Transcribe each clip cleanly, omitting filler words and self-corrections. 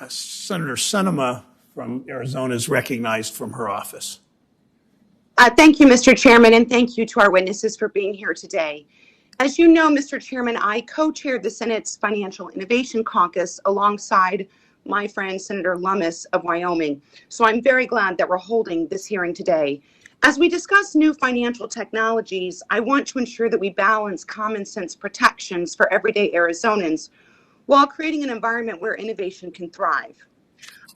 Senator Sinema from Arizona is recognized from her office. Thank you, Mr. Chairman, and thank you to our witnesses for being here today. As you know, Mr. Chairman, I co-chaired the Senate's Financial Innovation Caucus alongside my friend, Senator Lummis of Wyoming. So I'm very glad that we're holding this hearing today. As we discuss new financial technologies, I want to ensure that we balance common sense protections for everyday Arizonans while creating an environment where innovation can thrive.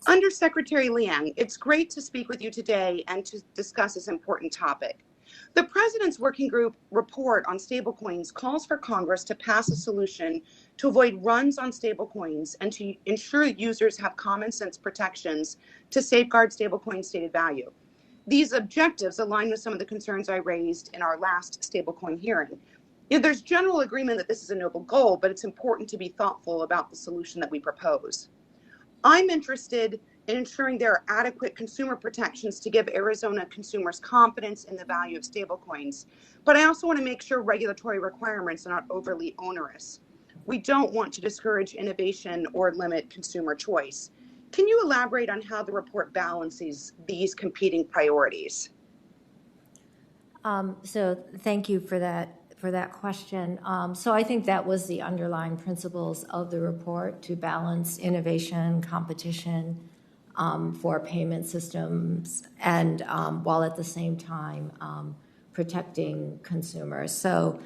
Undersecretary Liang, it's great to speak with you today and to discuss this important topic. The President's Working Group report on stablecoins calls for Congress to pass a solution to avoid runs on stablecoins and to ensure users have common sense protections to safeguard stablecoin stated value. These objectives align with some of the concerns I raised in our last stablecoin hearing. There's general agreement that this is a noble goal, but it's important to be thoughtful about the solution that we propose. I'm interested in ensuring there are adequate consumer protections to give Arizona consumers confidence in the value of stablecoins, but I also want to make sure regulatory requirements are not overly onerous. We don't want to discourage innovation or limit consumer choice. Can you elaborate on how the report balances these competing priorities? So thank you for that question. So I think that was the underlying principles of the report, to balance innovation, competition for payment systems, and while at the same time protecting consumers. So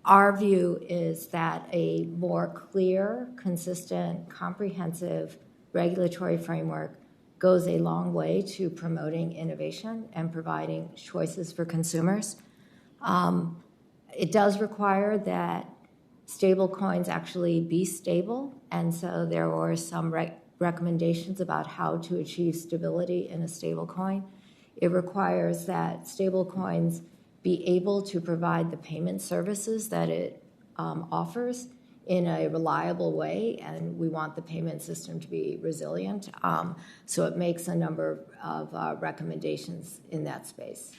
our view is that a more clear, consistent, comprehensive regulatory framework goes a long way to promoting innovation and providing choices for consumers. It does require that stable coins actually be stable, and so there were some recommendations about how to achieve stability in a stable coin. It requires that stable coins be able to provide the payment services that it offers in a reliable way, and we want the payment system to be resilient. So it makes a number of recommendations in that space.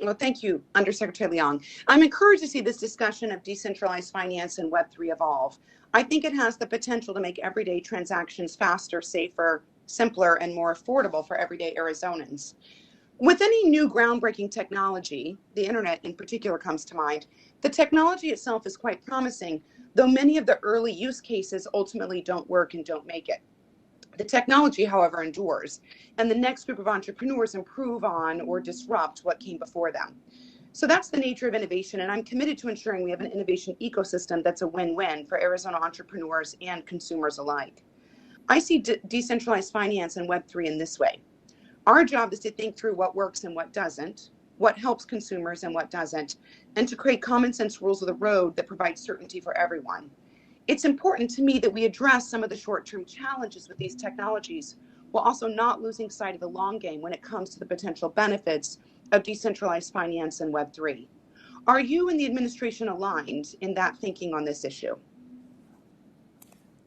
Well, thank you, Undersecretary Liang. I'm encouraged to see this discussion of decentralized finance and Web3 evolve. I think it has the potential to make everyday transactions faster, safer, simpler, and more affordable for everyday Arizonans. With any new groundbreaking technology, the internet in particular comes to mind, the technology itself is quite promising, though many of the early use cases ultimately don't work and don't make it. The technology, however, endures, and the next group of entrepreneurs improve on or disrupt what came before them. So that's the nature of innovation, and I'm committed to ensuring we have an innovation ecosystem that's a win-win for Arizona entrepreneurs and consumers alike. I see decentralized finance and Web3 in this way. Our job is to think through what works and what doesn't, what helps consumers and what doesn't, and to create common sense rules of the road that provide certainty for everyone. It's important to me that we address some of the short-term challenges with these technologies while also not losing sight of the long game when it comes to the potential benefits of decentralized finance and Web3. Are you and the administration aligned in that thinking on this issue?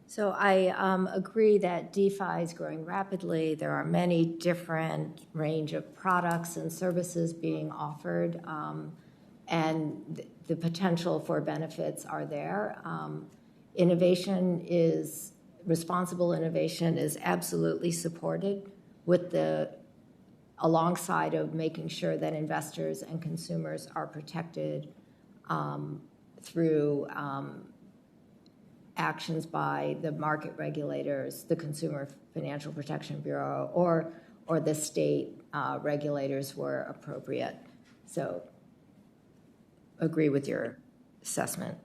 So I agree that DeFi is growing rapidly. There are many different range of products and services being offered, and the potential for benefits are there. Responsible innovation is absolutely supported alongside of making sure that investors and consumers are protected through actions by the market regulators, the Consumer Financial Protection Bureau, or the state regulators where appropriate. So agree with your assessment.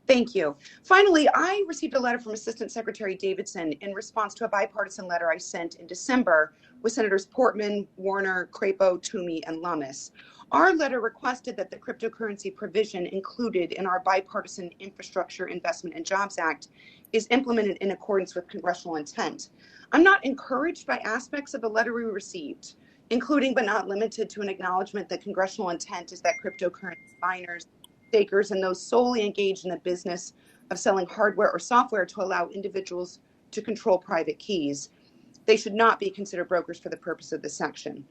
Thank you. Finally, I received a letter from Assistant Secretary Davidson in response to a bipartisan letter I sent in December with Senators Portman, Warner, Crapo, Toomey, and Lummis. Our letter requested that the cryptocurrency provision included in our bipartisan Infrastructure Investment and Jobs Act is implemented in accordance with congressional intent. I'm not encouraged by aspects of the letter we received, including but not limited to an acknowledgement that congressional intent is that cryptocurrency miners, stakers, and those solely engaged in the business of selling hardware or software to allow individuals to control private keys. They should not be considered brokers for the purpose of this section.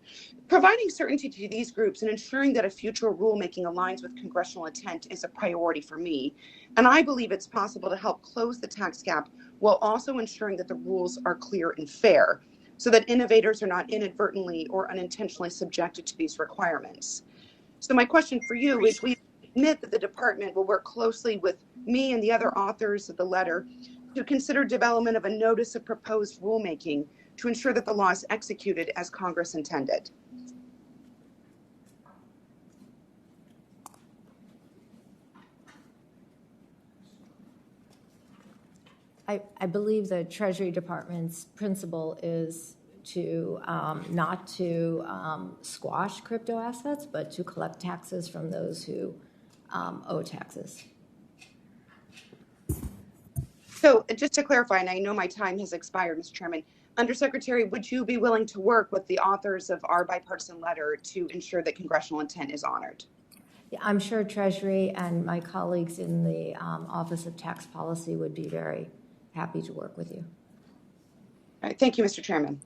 Providing certainty to these groups and ensuring that a future rulemaking aligns with congressional intent is a priority for me, and I believe it's possible to help close the tax gap while also ensuring that the rules are clear and fair, so that innovators are not inadvertently or unintentionally subjected to these requirements. So my question for you is, we admit that the department will work closely with me and the other authors of the letter to consider development of a notice of proposed rulemaking to ensure that the law is executed as Congress intended. I believe the Treasury Department's principle is to not to squash crypto assets, but to collect taxes from those who owe taxes. So just to clarify, and I know my time has expired, Mr. Chairman, Undersecretary, would you be willing to work with the authors of our bipartisan letter to ensure that congressional intent is honored? Yeah, I'm sure Treasury and my colleagues in the Office of Tax Policy would be very happy to work with you. All right, thank you, Mr. Chairman.